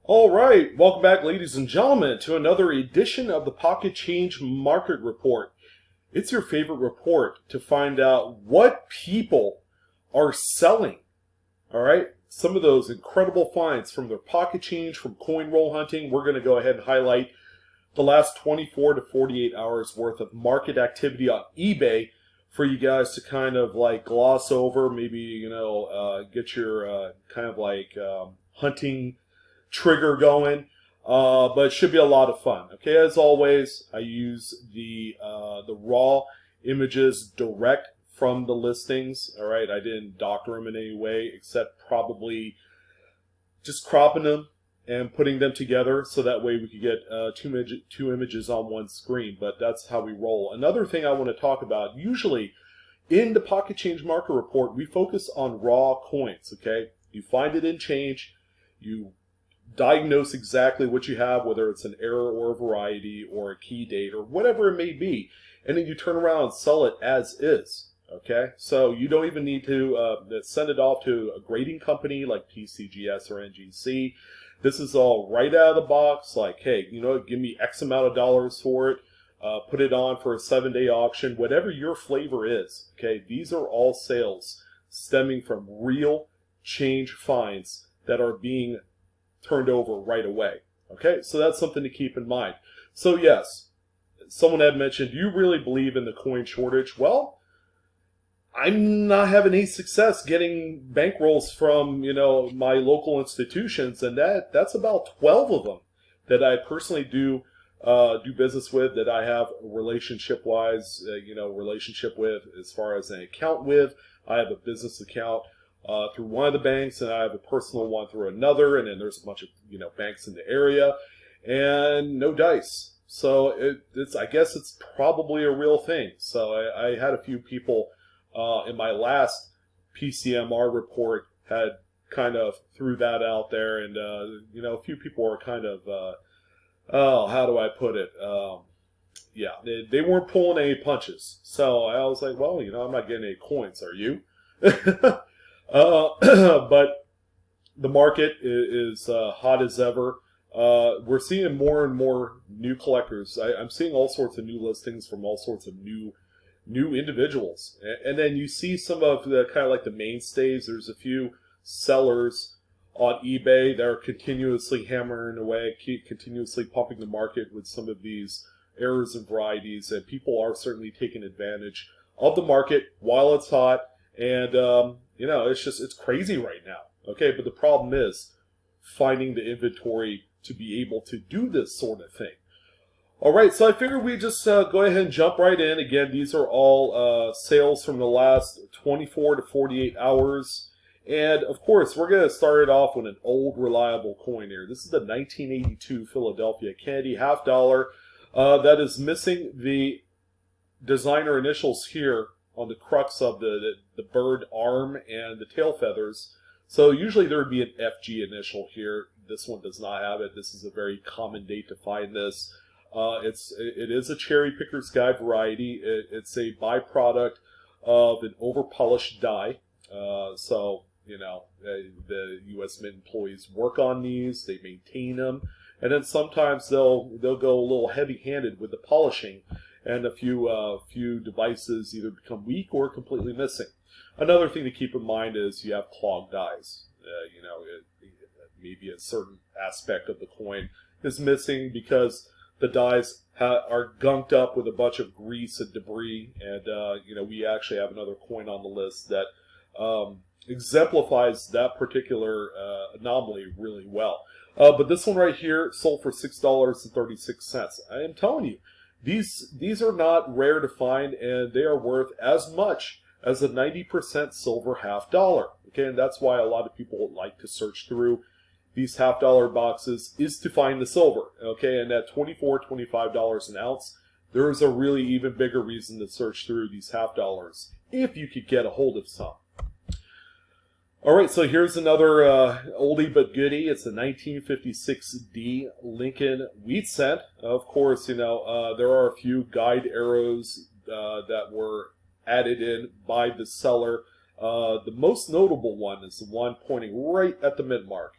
All right, welcome back, ladies and gentlemen, to another edition of the Pocket Change Market Report. It's your favorite report to find out what people are selling. All right, some of those incredible finds from their pocket change, from coin roll hunting. We're going to go ahead and highlight the last 24 to 48 hours worth of market activity on eBay for you guys to kind of like gloss over, maybe, get your hunting trigger going, but it should be a lot of fun. Okay, as always, I use the raw images direct from the listings. All right, I didn't doctor them in any way except probably just cropping them and putting them together so that way we could get two images on one screen. But that's how we roll. Another thing I want to talk about, usually in the Pocket Change Market Report, we focus on raw coins. Okay, you find it in change, you diagnose exactly what you have, whether it's an error or a variety or a key date or whatever it may be, and then you turn around and sell it as is. Okay, so you don't even need to send it off to a grading company like PCGS or NGC. This is all right out of the box. Like, hey, give me X amount of dollars for it. Put it on for a 7-day auction, whatever your flavor is. Okay, these are all sales stemming from real change finds that are being turned over right away. Okay, so that's something to keep in mind. So yes, someone had mentioned, do you really believe in the coin shortage? Well, I'm not having any success getting bankrolls from, my local institutions, and that's about 12 of them that I personally do business with, that I have relationship-wise, relationship with as far as an account with. I have a business account through one of the banks, and I have a personal one through another, and then there's a bunch of banks in the area, and no dice. So I guess it's probably a real thing. So I had a few people in my last PCMR report had kind of threw that out there, and a few people are kind of how do I put it? Yeah, they weren't pulling any punches. So I was like, well, I'm not getting any coins, are you? But the market is hot as ever. We're seeing more and more new collectors. I'm seeing all sorts of new listings from all sorts of new individuals. And then you see some of the kind of like the mainstays. There's a few sellers on eBay that are continuously hammering away, continuously pumping the market with some of these errors and varieties. And people are certainly taking advantage of the market while it's hot. And, it's crazy right now. Okay, but the problem is finding the inventory to be able to do this sort of thing. All right, so I figured we just go ahead and jump right in. Again, these are all sales from the last 24 to 48 hours. And, of course, we're going to start it off with an old, reliable coin here. This is the 1982 Philadelphia Candy half dollar that is missing the designer initials here on the crux of the bird arm and the tail feathers. So usually there would be an FG initial here. This one does not have it. This is a very common date to find this. It is a cherry picker's guide variety. It's a byproduct of an over-polished die. The U.S. Mint employees work on these. They maintain them, and then sometimes they'll go a little heavy-handed with the polishing, and a few devices either become weak or completely missing. Another thing to keep in mind is you have clogged dies. Maybe a certain aspect of the coin is missing because the dies are gunked up with a bunch of grease and debris. And, we actually have another coin on the list that exemplifies that particular anomaly really well. But this one right here sold for $6.36. I am telling you, these are not rare to find, and they are worth as much as a 90% silver half dollar. Okay, and that's why a lot of people like to search through these half dollar boxes, is to find the silver. Okay, and at $24, $25 an ounce, there is a really even bigger reason to search through these half dollars if you could get a hold of some. All right, so here's another oldie but goodie. It's a 1956D Lincoln Wheat Cent. Of course, there are a few guide arrows that were added in by the seller. The most notable one is the one pointing right at the mint mark.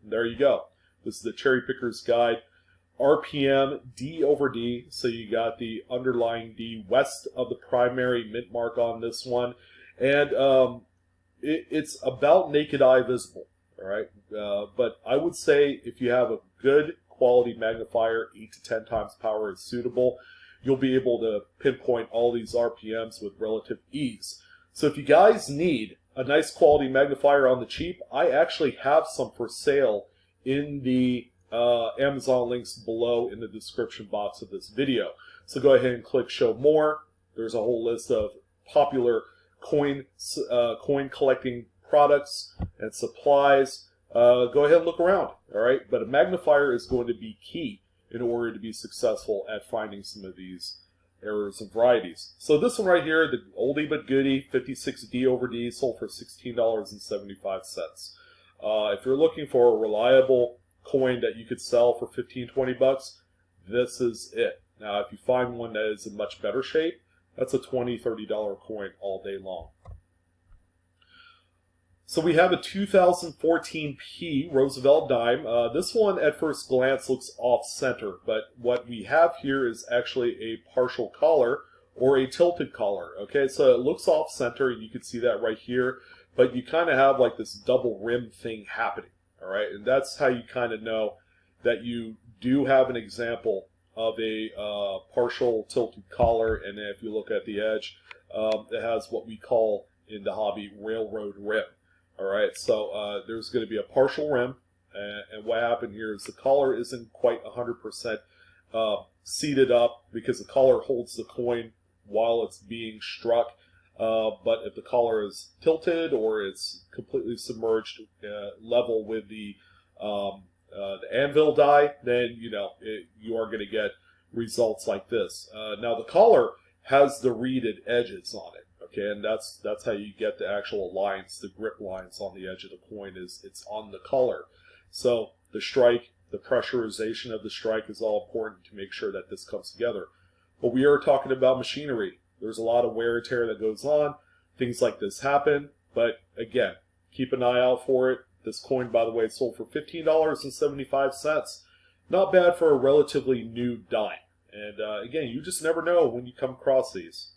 There you go. This is the Cherry Picker's Guide. RPM D over D, so you got the underlying D west of the primary mint mark on this one, and it's about naked eye visible. All right, but I would say if you have a good quality magnifier, 8 to 10 times power is suitable. You'll be able to pinpoint all these RPMs with relative ease. So if you guys need a nice quality magnifier on the cheap, I actually have some for sale in the Amazon links below in the description box of this video. So go ahead and click show more. There's a whole list of popular coin collecting products and supplies. Go ahead and look around, all right? But a magnifier is going to be key in order to be successful at finding some of these errors and varieties. So this one right here, the oldie but goodie 56D over D, sold for $16.75. If you're looking for a reliable coin that you could sell for 15-20 bucks, this is it. Now, if you find one that is in much better shape, that's a $20-$30 coin all day long. So we have a 2014 P Roosevelt Dime. This one at first glance looks off-center, but what we have here is actually a partial collar or a tilted collar. Okay, so it looks off-center, and you can see that right here, but you kind of have like this double rim thing happening. All right, and that's how you kind of know that you do have an example of a partial tilted collar, and if you look at the edge, it has what we call in the hobby railroad rim. All right, so there's going to be a partial rim, and what happened here is the collar isn't quite 100% seated up because the collar holds the coin while it's being struck. But if the collar is tilted or it's completely submerged level with the anvil die, then you are going to get results like this. Now the collar has the reeded edges on it. Okay, and that's how you get the actual lines, the grip lines on the edge of the coin it's on the collar. So the strike, the pressurization of the strike is all important to make sure that this comes together. But we are talking about machinery. There's a lot of wear and tear that goes on. Things like this happen, but again, keep an eye out for it. This coin, by the way, sold for $15.75. Not bad for a relatively new dime. And again, you just never know when you come across these.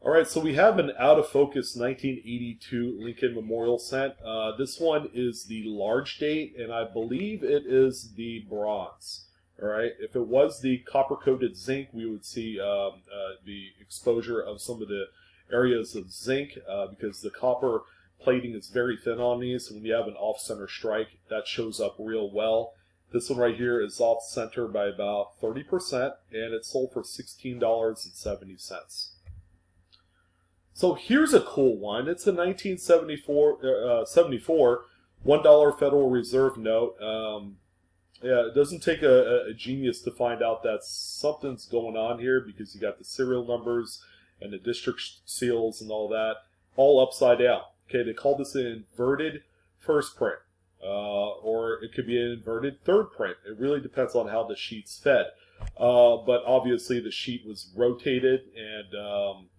All right, so we have an out-of-focus 1982 Lincoln Memorial cent. This one is the large date, and I believe it is the bronze. All right, if it was the copper-coated zinc, we would see the exposure of some of the areas of zinc because the copper plating is very thin on these. So when you have an off-center strike, that shows up real well. This one right here is off-center by about 30%, and it sold for $16.70. So here's a cool one. It's a 1974 $1 Federal Reserve note. Yeah, it doesn't take a genius to find out that something's going on here because you got the serial numbers and the district seals and all that all upside down. Okay, they call this an inverted first print, or it could be an inverted third print. It really depends on how the sheet's fed. But obviously the sheet was rotated, and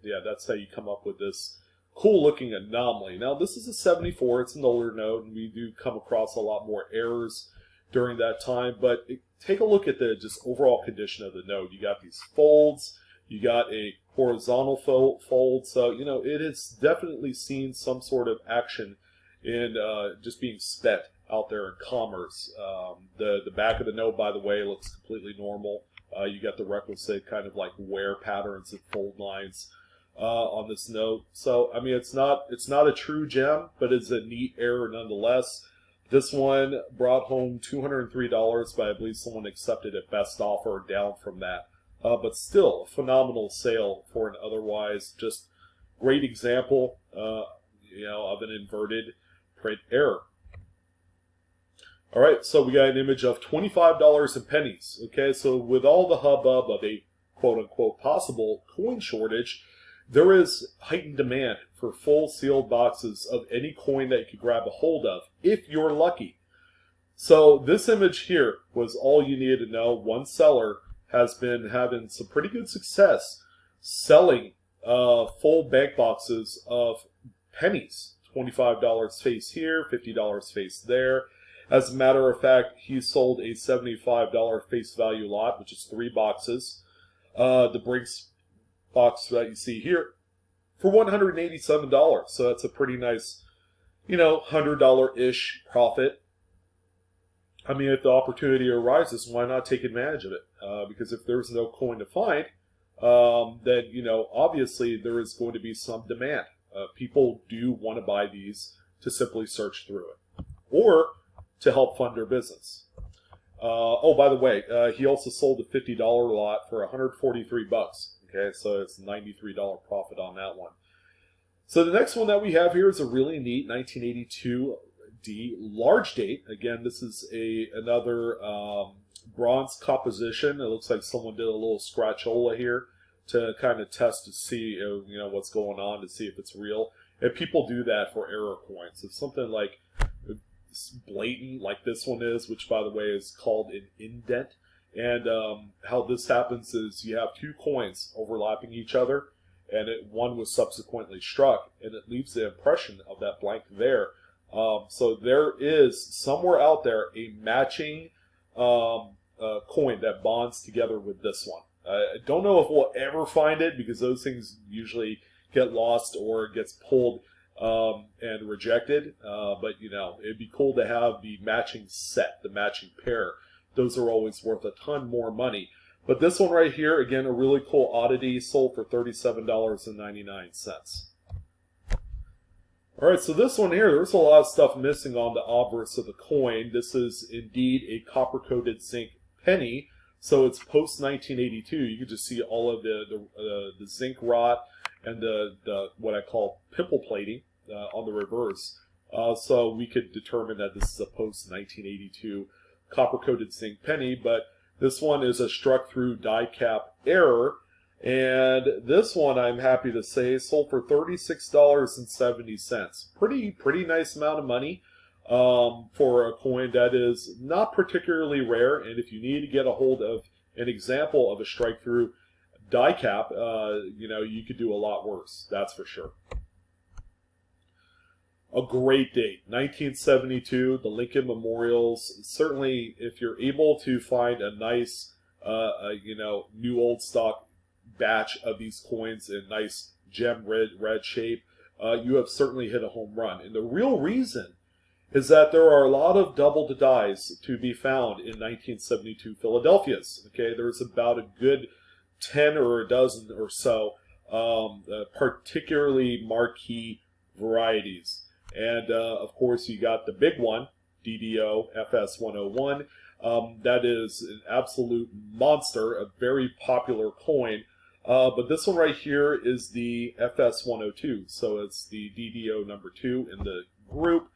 yeah, that's how you come up with this cool looking anomaly. Now this is a 74, it's an older note, and we do come across a lot more errors during that time, but take a look at the just overall condition of the note. You got these folds, you got a horizontal fold, so it has definitely seen some sort of action in just being spent out there in commerce. The back of the note, by the way, looks completely normal. You got the requisite kind of like wear patterns and fold lines on this note. So I mean, it's not a true gem, but it's a neat error nonetheless. This one brought home $203, but I believe someone accepted it best offer or down from that. But still, a phenomenal sale for an otherwise just great example, of an inverted print error. All right, so we got an image of $25 in pennies. Okay, so with all the hubbub of a quote-unquote possible coin shortage, there is heightened demand for full sealed boxes of any coin that you could grab a hold of, if you're lucky. So this image here was all you needed to know. One seller has been having some pretty good success selling full bank boxes of pennies. $25 face here, $50 face there. As a matter of fact, he sold a $75 face value lot, which is 3 boxes. The Brinks box that you see here for $187. So that's a pretty nice, $100-ish profit. I mean, if the opportunity arises, why not take advantage of it? Because if there's no coin to find, then, obviously there is going to be some demand. People do want to buy these to simply search through it or to help fund their business. Oh, by the way, he also sold a $50 lot for $143. Okay, so it's a $93 profit on that one. So the next one that we have here is a really neat 1982 D large date. Again, this is another bronze composition. It looks like someone did a little scratchola here to kind of test to see what's going on, to see if it's real. And people do that for error coins. If something like blatant like this one is, which by the way is called an indent, and how this happens is you have 2 coins overlapping each other, and one was subsequently struck, and it leaves the impression of that blank there. So there is somewhere out there a matching coin that bonds together with this one. I don't know if we'll ever find it, because those things usually get lost or gets pulled and rejected. But it'd be cool to have the matching set, the matching pair. Those are always worth a ton more money. But this one right here, again, a really cool oddity, sold for $37.99. All right, so this one here, there's a lot of stuff missing on the obverse of the coin. This is indeed a copper-coated zinc penny, so it's post-1982. You can just see all of the zinc rot and the what I call pimple plating on the reverse. So we could determine that this is a post-1982 copper-coated zinc penny, but this one is a struck-through die cap error. And this one, I'm happy to say, sold for $36.70. Pretty nice amount of money for a coin that is not particularly rare. And if you need to get a hold of an example of a strike-through die cap, you could do a lot worse. That's for sure. A great date, 1972, the Lincoln Memorials. Certainly, if you're able to find a nice, new old stock batch of these coins in nice gem red shape, you have certainly hit a home run. And the real reason is that there are a lot of double dies to be found in 1972 Philadelphia's. Okay, there's about a good 10 or a dozen or so particularly marquee varieties. And of course, you got the big one, DDO FS101. That is an absolute monster, a very popular coin. But this one right here is the FS102, so it's the DDO number 2 in the group.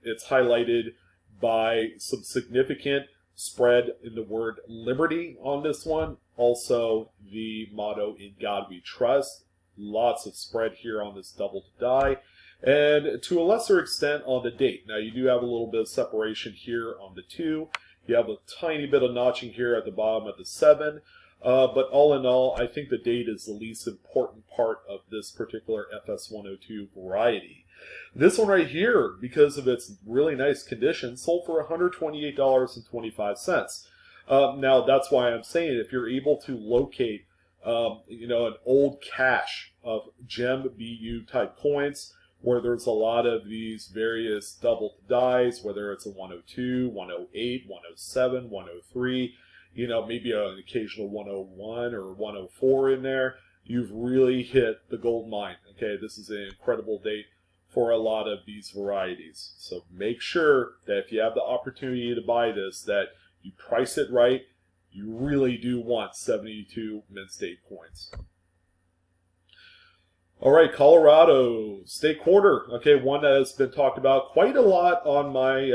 It's highlighted by some significant spread in the word liberty on this one. Also, the motto, "In God We Trust." Lots of spread here on this double die. And to a lesser extent on the date. Now, you do have a little bit of separation here on the 2. You have a tiny bit of notching here at the bottom of the 7. But all in all, I think the date is the least important part of this particular FS102 variety. This one right here, because of its really nice condition, sold for $128.25. Now, that's why I'm saying if you're able to locate, an old cache of gem BU type coins, where there's a lot of these various double dies, whether it's a 102, 108, 107, 103, maybe an occasional 101 or 104 in there, you've really hit the gold mine. Okay, this is an incredible date for a lot of these varieties. So make sure that if you have the opportunity to buy this, that you price it right. You really do want 72 mint state coins. All right, Colorado State Quarter. Okay, one that has been talked about quite a lot on my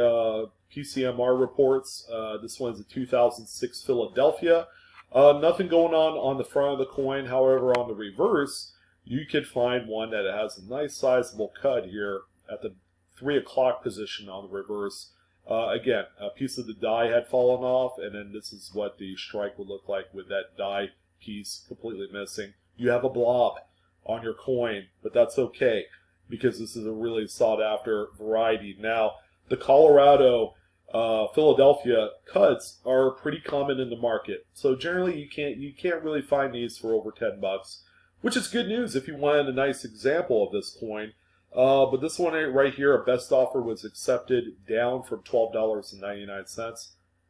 PCMR reports. This one's a 2006 Philadelphia. Nothing going on the front of the coin. However, on the reverse, you could find one that has a nice sizable cut here at the 3 o'clock position on the reverse. Again, a piece of the die had fallen off, and then this is what the strike would look like with that die piece completely missing. You have a blob on your coin, but that's okay because this is a really sought after variety. Now, the Colorado, Philadelphia cuts are pretty common in the market. So generally, you can't really find these for over $10, which is good news if you wanted a nice example of this coin. But this one right here, a best offer was accepted down from $12.99,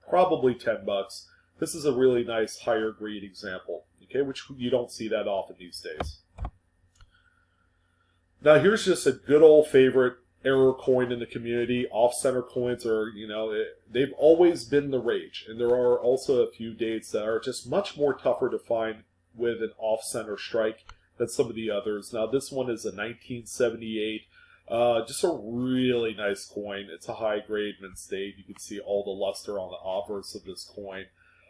probably $10. This is a really nice higher grade example, okay, which you don't see that often these days. Now here's just a good old favorite error coin in the community. Off-center coins are, they've always been the rage, and there are also a few dates that are just much more tougher to find with an off-center strike than some of the others. Now this one is a 1978, just a really nice coin. It's a high-grade mint state. You can see all the luster on the obverse of this coin.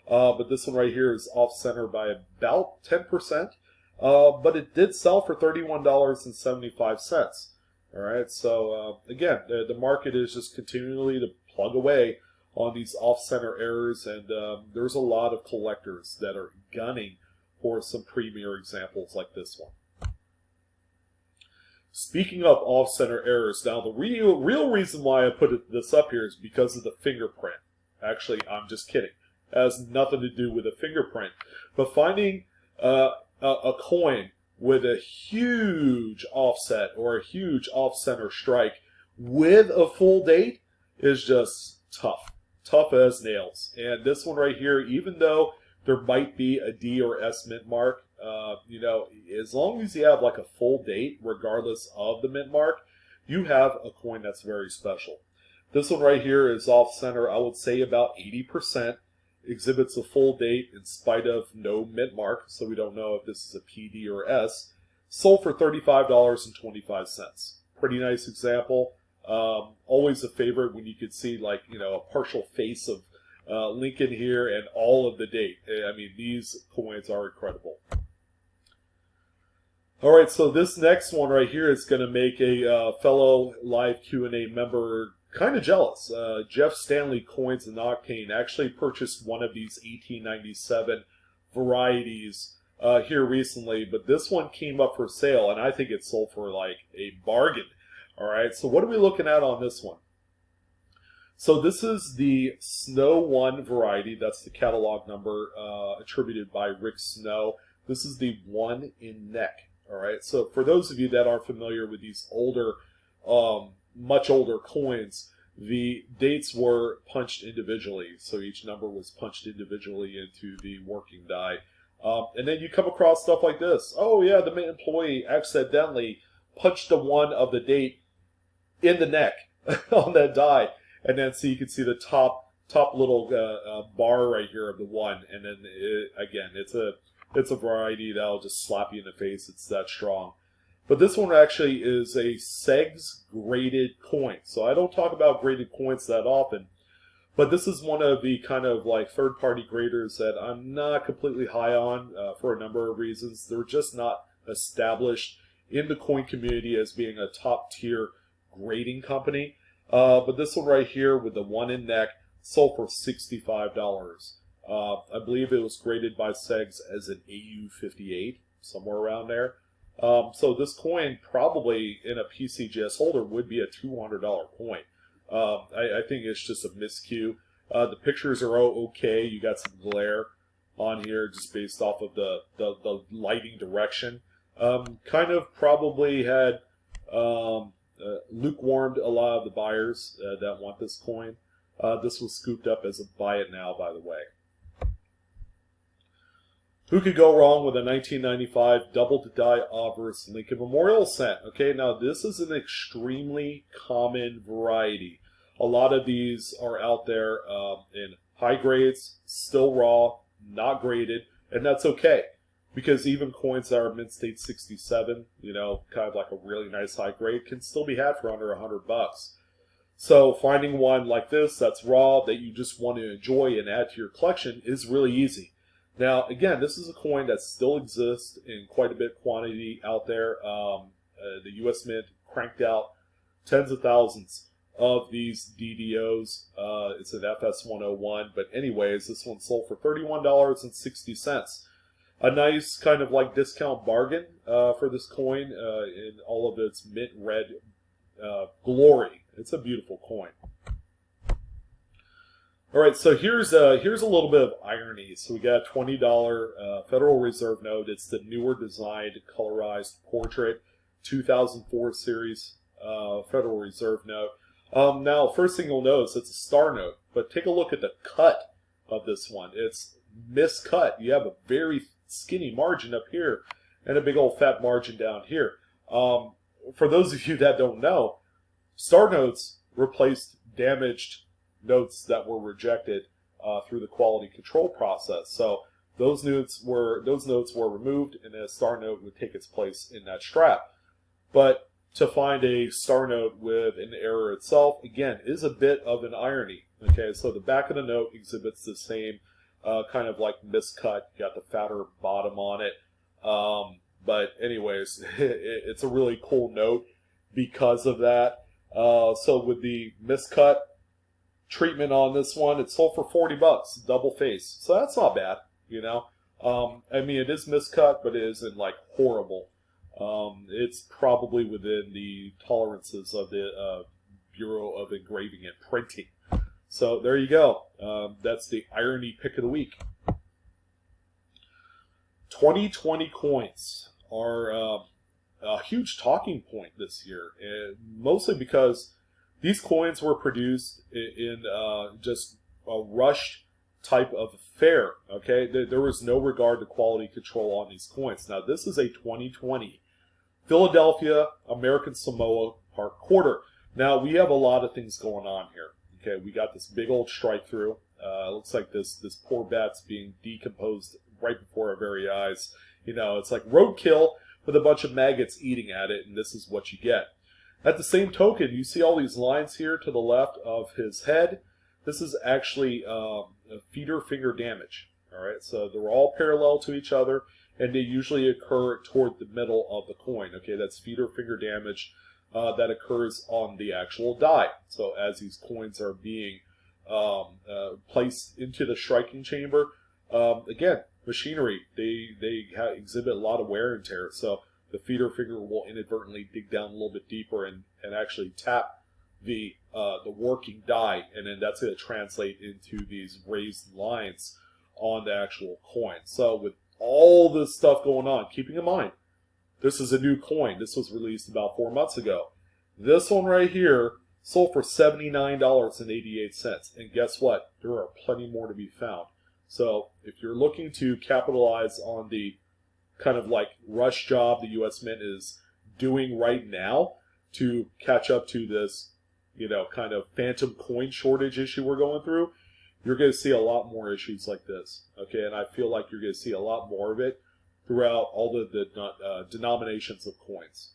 But this one right here is off-center by about 10%. But it did sell for $31.75. All right, so again, the market is just continually to plug away on these off-center errors, and there's a lot of collectors that are gunning for some premier examples like this one. Speaking of off-center errors, now the real reason why I put this up here is because of the fingerprint. Actually, I'm just kidding. It has nothing to do with a fingerprint, but finding a coin with a huge offset or a huge off-center strike with a full date is just tough as nails. And this one right here, even though there might be a D or S mint mark, as long as you have like a full date, regardless of the mint mark, you have a coin that's very special. This one right here is off-center, I would say about 80%. Exhibits a full date in spite of no mint mark, so we don't know if this is a P, D, or S. Sold for $35.25. Pretty nice example. Always a favorite when you could see a partial face of Lincoln here and all of the date. I mean, these coins are incredible. All right, so this next one right here is going to make a fellow live Q&A member kind of jealous. Jeff Stanley Coins and Octane actually purchased one of these 1897 varieties here recently, but this one came up for sale, and I think it sold for like a bargain. All right, so what are we looking at on this one? So this is the Snow 1 variety. That's the catalog number attributed by Rick Snow. This is the 1 in neck. All right, so for those of you that aren't familiar with these older much older coins, the dates were punched individually. So each number was punched individually into the working die. And then you come across stuff like this. Oh yeah, the mint employee accidentally punched the 1 of the date in the neck on that die. And then so you can see the top little bar right here of the 1. And then again, it's a variety that'll just slap you in the face. It's that strong. But this one actually is a SEGS graded coin. So I don't talk about graded coins that often. But this is one of the kind of like third-party graders that I'm not completely high on for a number of reasons. They're just not established in the coin community as being a top-tier grading company. But this one right here with the 1 in neck sold for $65. I believe it was graded by SEGS as an AU58, somewhere around there. So this coin probably in a PCGS holder would be a $200 coin. I think it's just a miscue. The pictures are okay. You got some glare on here just based off of the lighting direction. Kind of probably had lukewarmed a lot of the buyers that want this coin. This was scooped up as a buy it now, by the way. Who could go wrong with a 1995 double-to-die obverse Lincoln Memorial cent? Okay, now this is an extremely common variety. A lot of these are out there in high grades, still raw, not graded, and that's okay. Because even coins that are mint state 67, kind of like a really nice high grade, can still be had for under $100. So finding one like this that's raw that you just want to enjoy and add to your collection is really easy. Now, again, this is a coin that still exists in quite a bit of quantity out there. The U.S. Mint cranked out tens of thousands of these DDOs. It's an FS101, but anyways, this one sold for $31.60. A nice kind of like discount bargain for this coin in all of its mint red glory. It's a beautiful coin. All right, so here's a little bit of irony. So we got a $20 Federal Reserve note. It's the newer designed colorized portrait 2004 series Federal Reserve note. Now, first thing you'll notice, it's a star note, but take a look at the cut of this one. It's miscut. You have a very skinny margin up here and a big old fat margin down here. For those of you that don't know, star notes replaced damaged notes that were rejected through the quality control process. So those notes were removed, and a star note would take its place in that strap. But to find a star note with an error itself, again, is a bit of an irony. Okay, so the back of the note exhibits the same kind of like miscut. You got the fatter bottom on it. But anyways, it's a really cool note because of that. So with the miscut treatment on this one, it sold for $40, double face. So that's not bad, you know. I mean, it is miscut, but it isn't like horrible. It's probably within the tolerances of the Bureau of Engraving and Printing. So there you go. That's the irony pick of the week. 2020 coins are a huge talking point this year, and mostly because these coins were produced in just a rushed type of affair. Okay, there was no regard to quality control on these coins. Now, this is a 2020 Philadelphia American Samoa Park quarter. Now, we have a lot of things going on here. Okay, we got this big old strike through. Looks like this poor bat's being decomposed right before our very eyes. You know, it's like roadkill with a bunch of maggots eating at it, and this is what you get. At the same token, you see all these lines here to the left of his head. This is actually feeder finger damage. All right, so they're all parallel to each other, and they usually occur toward the middle of the coin. Okay, that's feeder finger damage that occurs on the actual die. So as these coins are being placed into the striking chamber, again, machinery, they exhibit a lot of wear and tear. So the feeder finger will inadvertently dig down a little bit deeper and actually tap the working die, and then that's going to translate into these raised lines on the actual coin. So with all this stuff going on, keeping in mind, this is a new coin. This was released about 4 months ago. This one right here sold for $79.88. And guess what? There are plenty more to be found. So if you're looking to capitalize on the kind of like rush job the U.S. Mint is doing right now to catch up to this, you know, kind of phantom coin shortage issue we're going through, you're going to see a lot more issues like this. Okay, and I feel like you're going to see a lot more of it throughout all the denominations of coins.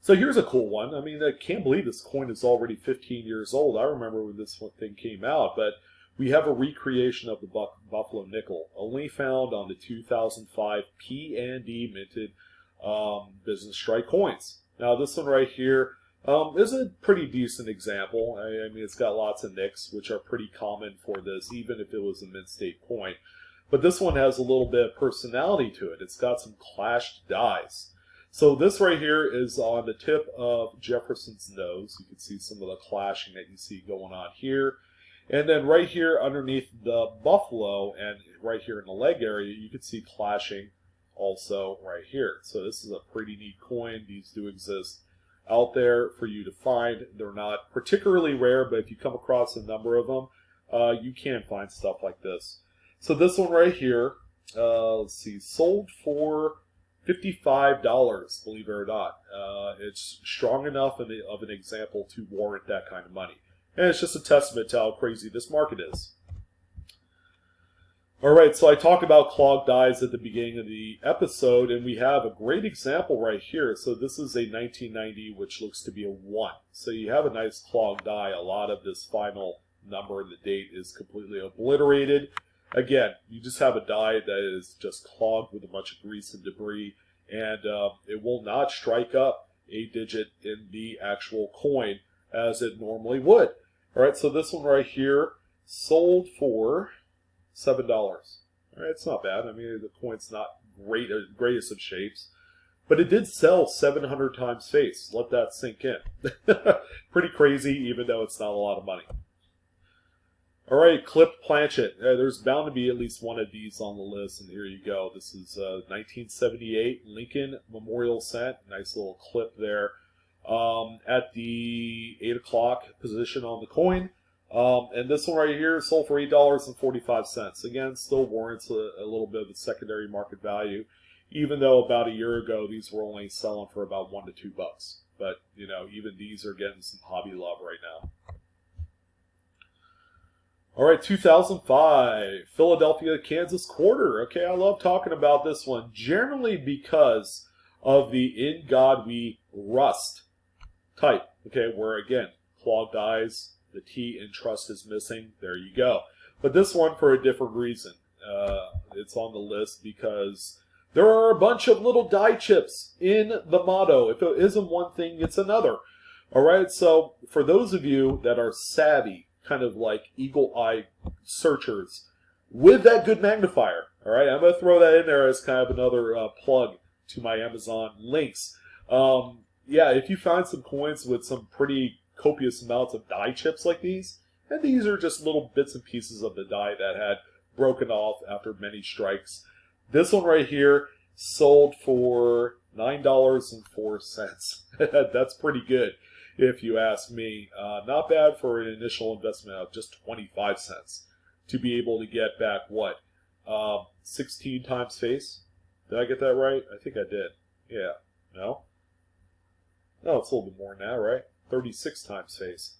So here's a cool one. I mean, I can't believe this coin is already 15 years old. I remember when this thing came out, but we have a recreation of the Buffalo nickel, only found on the 2005 P&D minted business strike coins. Now, this one right here is a pretty decent example. I mean, it's got lots of nicks, which are pretty common for this, even if it was a mint state coin. But this one has a little bit of personality to it. It's got some clashed dies. So this right here is on the tip of Jefferson's nose. You can see some of the clashing that you see going on here. And then right here underneath the buffalo and right here in the leg area, you can see clashing also right here. So this is a pretty neat coin. These do exist out there for you to find. They're not particularly rare, but if you come across a number of them, you can find stuff like this. So this one right here, let's see, sold for $55, believe it or not. It's strong enough of an example to warrant that kind of money. And it's just a testament to how crazy this market is. All right, so I talked about clogged dies at the beginning of the episode, and we have a great example right here. So this is a 1990, which looks to be a 1. So you have a nice clogged die. A lot of this final number and the date is completely obliterated. Again, you just have a die that is just clogged with a bunch of grease and debris, and it will not strike up a digit in the actual coin as it normally would. All right, so this one right here sold for $7. All right, it's not bad. I mean, the coin's not greatest of shapes, but it did sell 700 times face. Let that sink in. Pretty crazy, even though it's not a lot of money. All right, clipped planchet. There's bound to be at least one of these on the list, and here you go. This is 1978 Lincoln Memorial Cent. Nice little clip there at the 8 o'clock position on the coin. And this one right here sold for $8.45. Again, still warrants a little bit of the secondary market value, even though about a year ago these were only selling for about $1 to $2. But you know, even these are getting some hobby love right now. All right, 2005 Philadelphia Kansas quarter. Okay, I love talking about this one, generally because of the "In God We Rust" type. Okay, where again, clogged eyes, the T in trust is missing. There you go. But this one for a different reason. It's on the list because there are a bunch of little die chips in the motto. If it isn't one thing, it's another. All right, so for those of you that are savvy, kind of like eagle-eye searchers with that good magnifier, all right, I'm going to throw that in there as kind of another plug to my Amazon links. Yeah, if you find some coins with some pretty copious amounts of die chips like these, and these are just little bits and pieces of the die that had broken off after many strikes. This one right here sold for $9.04. That's pretty good, if you ask me. Not bad for an initial investment of just 25 cents to be able to get back, what, 16 times face? Did I get that right? I think I did. Yeah. No? No, it's a little bit more than that, right? 36 times face.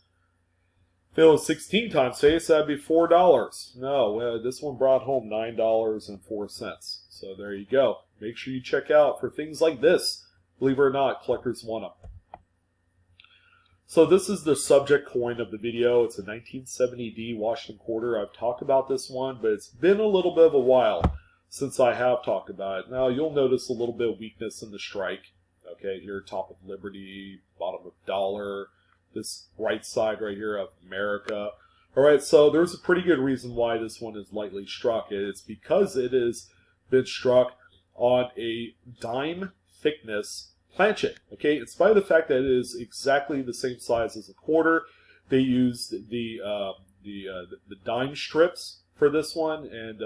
If it was 16 times face, that'd be $4. No, this one brought home $9.04. So there you go. Make sure you check out for things like this. Believe it or not, collectors want them. So this is the subject coin of the video. It's a 1970D Washington quarter. I've talked about this one, but it's been a little bit of a while since I have talked about it. Now you'll notice a little bit of weakness in the strike. Okay, here top of Liberty, bottom of dollar, this right side right here of America. All right, so there's a pretty good reason why this one is lightly struck. It's because it has been struck on a dime thickness planchet. Okay, in spite of the fact that it is exactly the same size as a quarter, they used the dime strips for this one, and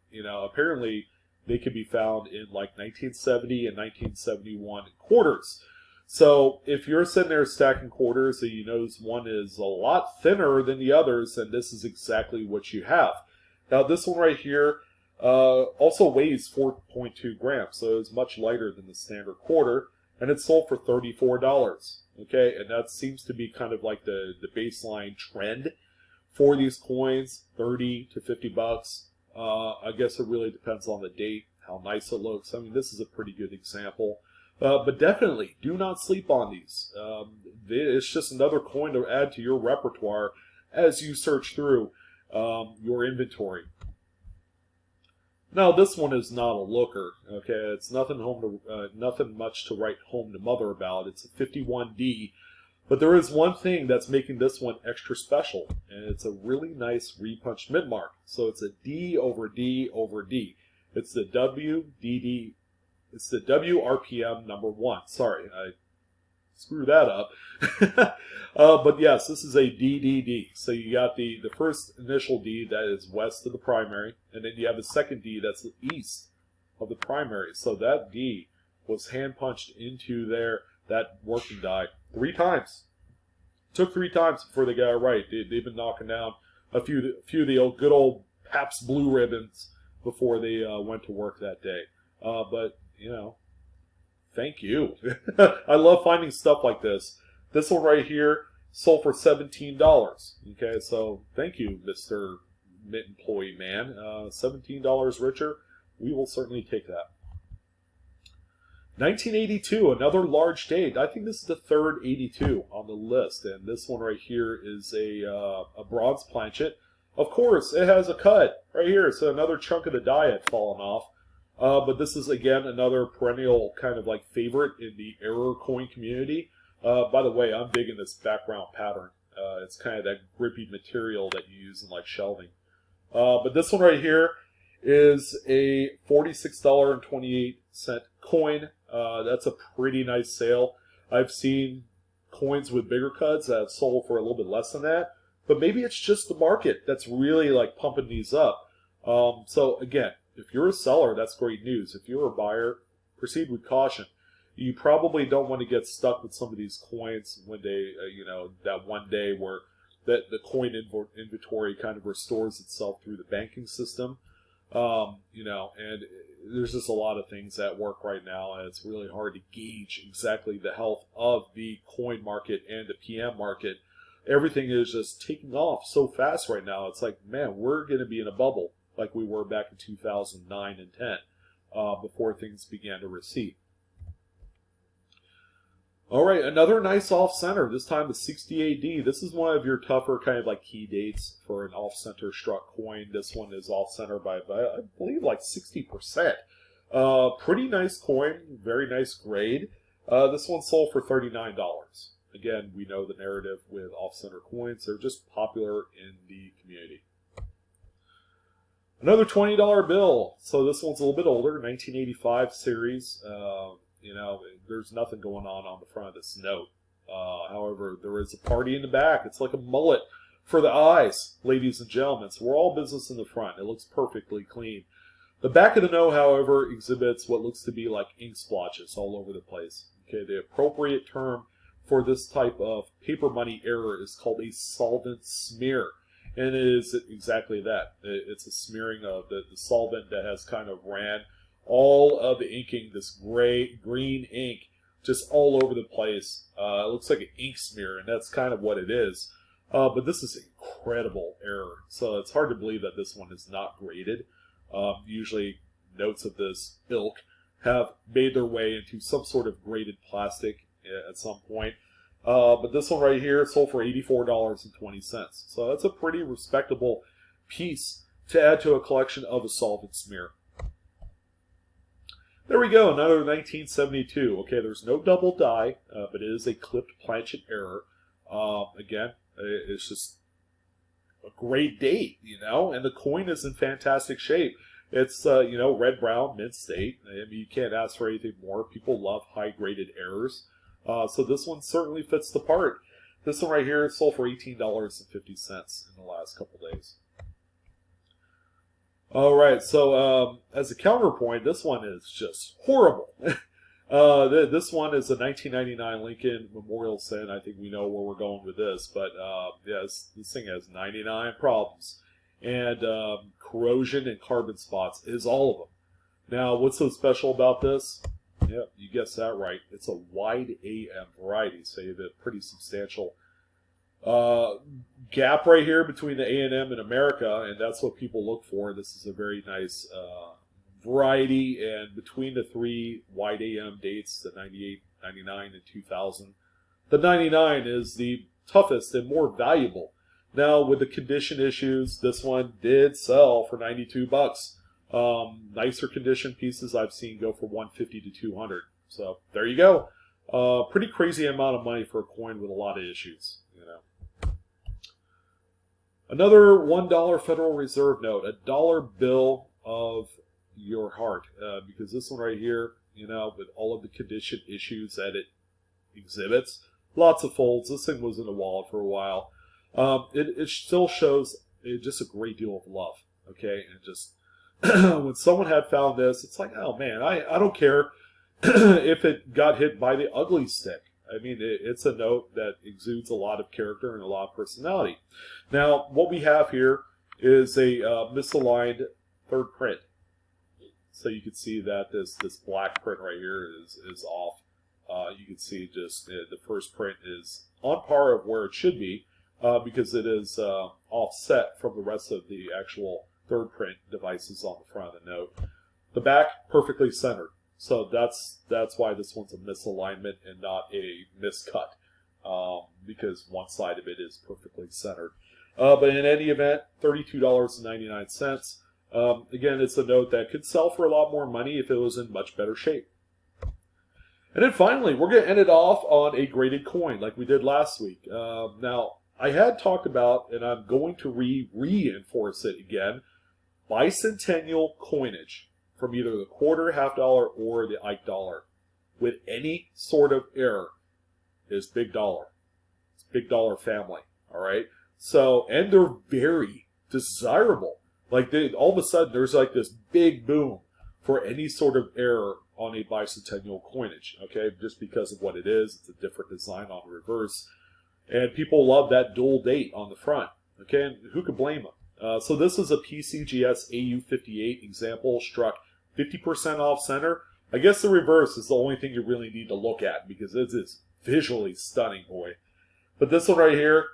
you know, apparently they can be found in like 1970 and 1971 quarters. So if you're sitting there stacking quarters and you notice one is a lot thinner than the others, then this is exactly what you have. Now this one right here also weighs 4.2 grams, so it's much lighter than the standard quarter, and it's sold for $34. Okay, and that seems to be kind of like the baseline trend for these coins, 30 to 50 bucks. I guess it really depends on the date, how nice it looks. I mean, this is a pretty good example. But definitely, do not sleep on these. It's just another coin to add to your repertoire as you search through your inventory. Now, this one is not a looker. Okay, it's nothing much to write home to mother about. It's a 51D. But there is one thing that's making this one extra special, and it's a really nice repunched mid-mark. So it's a D over D over D. It's the WDD. It's the WRPM number 1. Sorry, I screwed that up. But yes, this is a DDD. So you got the first initial D that is west of the primary, and then you have the second D that's east of the primary. So that D was hand punched into that working die 3 times. Took 3 times before they got it right. They've been knocking down a few of the good old Pabst Blue Ribbons before they went to work that day. But you know, thank you. I love finding stuff like this. This one right here sold for $17. Okay, so thank you, Mr. Mint Employee Man. $17 richer. We will certainly take that. 1982, another large date. I think this is the third 82 on the list, and this one right here is a bronze planchet. Of course, it has a cut right here, so another chunk of the die had fallen off. But this is, again, another perennial kind of like favorite in the error coin community. By the way, I'm digging this background pattern. It's kind of that grippy material that you use in like shelving. But this one right here is a $46.28 coin. That's a pretty nice sale. I've seen coins with bigger cuts that have sold for a little bit less than that. but maybe it's just the market that's really like pumping these up. So again, if you're a seller, that's great news. If you're a buyer, proceed with caution. You probably don't want to get stuck with some of these coins when they, that one day where the coin inventory kind of restores itself through the banking system. And there's just a lot of things at work right now, and it's really hard to gauge exactly the health of the coin market and the PM market. Everything is just taking off so fast right now. It's like, man, we're going to be in a bubble like we were back in 2009 and 10 before things began to recede. All right, another nice off-center, this time the 60 AD. This is one of your tougher kind of like key dates for an off-center struck coin. This one is off-center by I believe, like 60%. Pretty nice coin, very nice grade. This one sold for $39. Again, we know the narrative with off-center coins. They're just popular in the community. Another $20 bill. So this one's a little bit older, 1985 series. There's nothing going on the front of this note. However, there is a party in the back. It's like a mullet for the eyes, ladies and gentlemen. So we're all business in the front. It looks perfectly clean. The back of the note, however, exhibits what looks to be like ink splotches all over the place. Okay, the appropriate term for this type of paper money error is called a solvent smear. And it is exactly that. It's a smearing of the solvent that has kind of ran all of the inking, this green ink, just all over the place. It looks like an ink smear, and that's kind of what it is. But this is incredible error. So it's hard to believe that this one is not graded. Usually notes of this ilk have made their way into some sort of graded plastic at some point. But this one right here sold for $84.20. So that's a pretty respectable piece to add to a collection of a solvent smear. There we go, another 1972. Okay, there's no double die, but it is a clipped planchet error. Again, it's just a great date, and the coin is in fantastic shape. It's, red, brown, mint state. I mean, you can't ask for anything more. People love high-graded errors. So this one certainly fits the part. This one right here sold for $18.50 in the last couple days. All right, so as a counterpoint, this one is just horrible. This one is a 1999 Lincoln Memorial Sin. I think we know where we're going with this, but yes, this thing has 99 problems. And corrosion and carbon spots is all of them. Now, what's so special about this? Yep, you guessed that right. It's a wide AM variety, so you have a pretty substantial gap right here between the A&M and America, and that's what people look for. This is a very nice variety, and between the three wide AM dates, the 98, 99, and 2000, the 99 is the toughest and more valuable. Now, with the condition issues, this one did sell for $92. Nicer condition pieces I've seen go for $150 to $200. So there you go. Pretty crazy amount of money for a coin with a lot of issues. Another $1 Federal Reserve note, a dollar bill of your heart, because this one right here, with all of the condition issues that it exhibits, lots of folds. This thing was in the wallet for a while. It still shows just a great deal of love. Okay, and just when someone had found this, it's like, oh man, I don't care if it got hit by the ugly stick. I mean, it's a note that exudes a lot of character and a lot of personality. Now, what we have here is a misaligned third print. So you can see that this black print right here is off. You can see just the first print is on par of where it should be because it is offset from the rest of the actual third print devices on the front of the note. The back, perfectly centered. So that's why this one's a misalignment and not a miscut, because one side of it is perfectly centered. But in any event, $32.99. Again, it's a note that could sell for a lot more money if it was in much better shape. And then finally, we're going to end it off on a graded coin like we did last week. Now, I had talked about, and I'm going to reinforce it again, Bicentennial Coinage from either the quarter, half dollar, or the Ike dollar. With any sort of error is big dollar. It's big dollar family, all right? So, and they're very desirable. Like, all of a sudden, there's like this big boom for any sort of error on a bicentennial coinage, okay? Just because of what it is. It's a different design on the reverse. And people love that dual date on the front, okay? And who could blame them? So this is a PCGS AU58 example, struck 50% off center. I guess the reverse is the only thing you really need to look at because it is visually stunning, boy. But this one right here,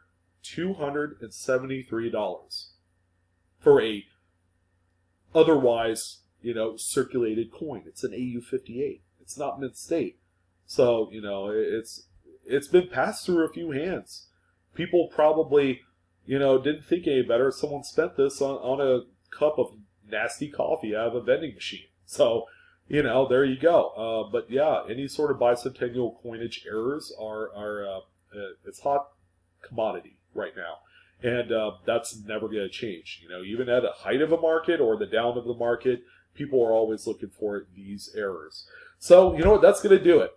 $273 for a otherwise, you know, circulated coin. It's an AU58. It's not mint state. So, you know, it's been passed through a few hands. People probably, you know, didn't think any better. Someone spent this on a cup of nasty coffee out of a vending machine. So, you know, there you go. But yeah, any sort of bicentennial coinage errors are it's hot commodity right now. And that's never going to change. You know, even at the height of a market or the down of the market, people are always looking for these errors. So, you know what? That's going to do it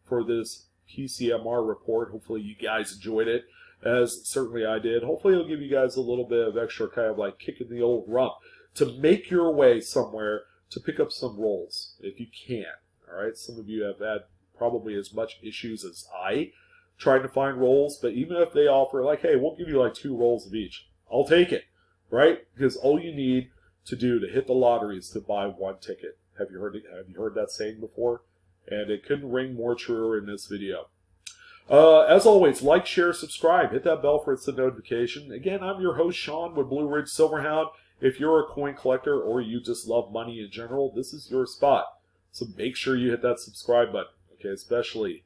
for this PCMR report. Hopefully you guys enjoyed it, as certainly I did. Hopefully it'll give you guys a little bit of extra kind of like kicking the old rump to make your way somewhere to pick up some rolls if you can. All right, some of you have had probably as much issues as I trying to find rolls, but even if they offer like, hey, we'll give you like 2 rolls of each, I'll take it, right? Because all you need to do to hit the lottery is to buy 1 ticket. Have you heard it? Have you heard that saying before? And it couldn't ring more truer in this video. As always, like, share, subscribe. Hit that bell for instant notification. Again, I'm your host, Sean, with BlueRidgeSilverhound. If you're a coin collector or you just love money in general, this is your spot. So make sure you hit that subscribe button, okay? Especially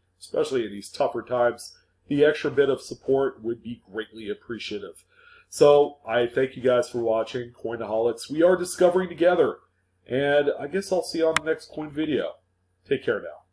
in these tougher times. The extra bit of support would be greatly appreciative. So I thank you guys for watching, Coinaholics. We are discovering together. And I guess I'll see you on the next coin video. Take care now.